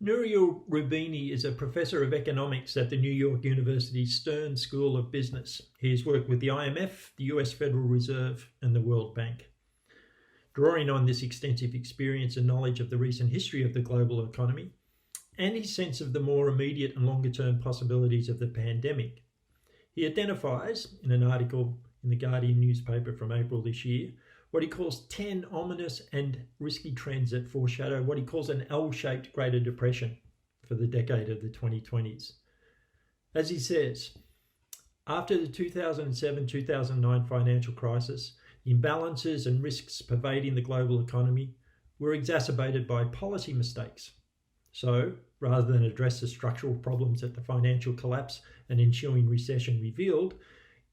Nouriel Roubini is a professor of economics at the New York University Stern School of Business. He has worked with the IMF, the US Federal Reserve, and the World Bank. Drawing on this extensive experience and knowledge of the recent history of the global economy, and his sense of the more immediate and longer-term possibilities of the pandemic, he identifies, in an article in the Guardian newspaper from April this year, what he calls 10 ominous and risky trends that foreshadow what he calls an L-shaped Greater Depression for the decade of the 2020s. As he says, after the 2007-2009 financial crisis, the imbalances and risks pervading the global economy were exacerbated by policy mistakes. So, rather than address the structural problems that the financial collapse and ensuing recession revealed,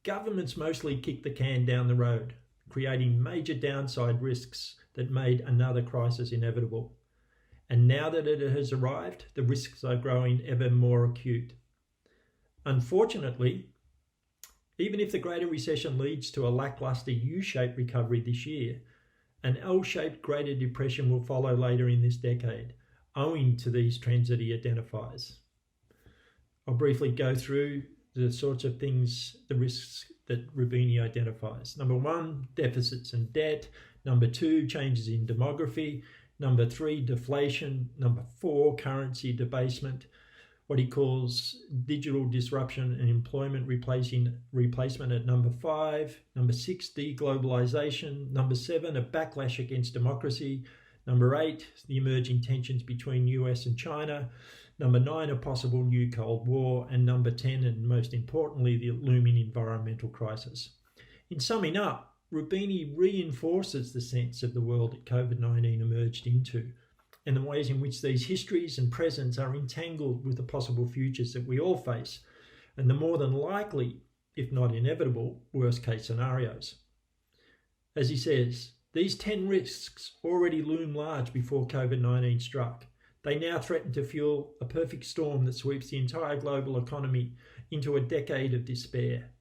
governments mostly kicked the can down the road, creating major downside risks that made another crisis inevitable. And now that it has arrived, the risks are growing ever more acute. Unfortunately, even if the Greater Recession leads to a lackluster U-shaped recovery this year, an L-shaped Greater Depression will follow later in this decade, owing to these trends that he identifies. I'll briefly go through the sorts of things, the risks that Roubini identifies. Number 1, deficits and debt. Number 2, changes in demography. Number 3, deflation. Number 4, currency debasement. What he calls digital disruption and employment replacement at number 5. Number 6, deglobalization. Number 7, a backlash against democracy. Number 8, the emerging tensions between US and China. Number 9, a possible new Cold War. And number 10, and most importantly, the looming environmental crisis. In summing up, Roubini reinforces the sense of the world that COVID-19 emerged into, and the ways in which these histories and presents are entangled with the possible futures that we all face, and the more than likely, if not inevitable, worst-case scenarios. As he says, these 10 risks already loom large before COVID-19 struck. They now threaten to fuel a perfect storm that sweeps the entire global economy into a decade of despair.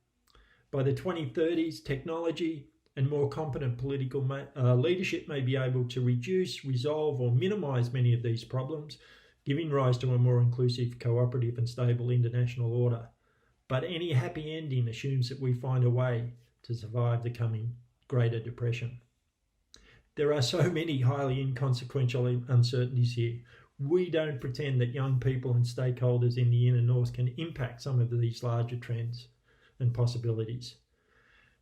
By the 2030s, technology and more competent political leadership may be able to reduce, resolve, or minimize many of these problems, giving rise to a more inclusive, cooperative, and stable international order. But any happy ending assumes that we find a way to survive the coming Greater Depression. There are so many highly inconsequential uncertainties here. We don't pretend that young people and stakeholders in the inner north can impact some of these larger trends and possibilities.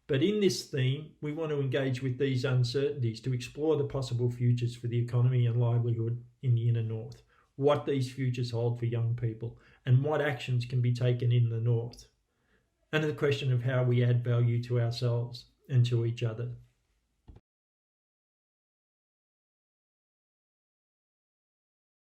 But in this theme, we want to engage with these uncertainties to explore the possible futures for the economy and livelihood in the inner north, what these futures hold for young people, and what actions can be taken in the north, and the question of how we add value to ourselves and to each other.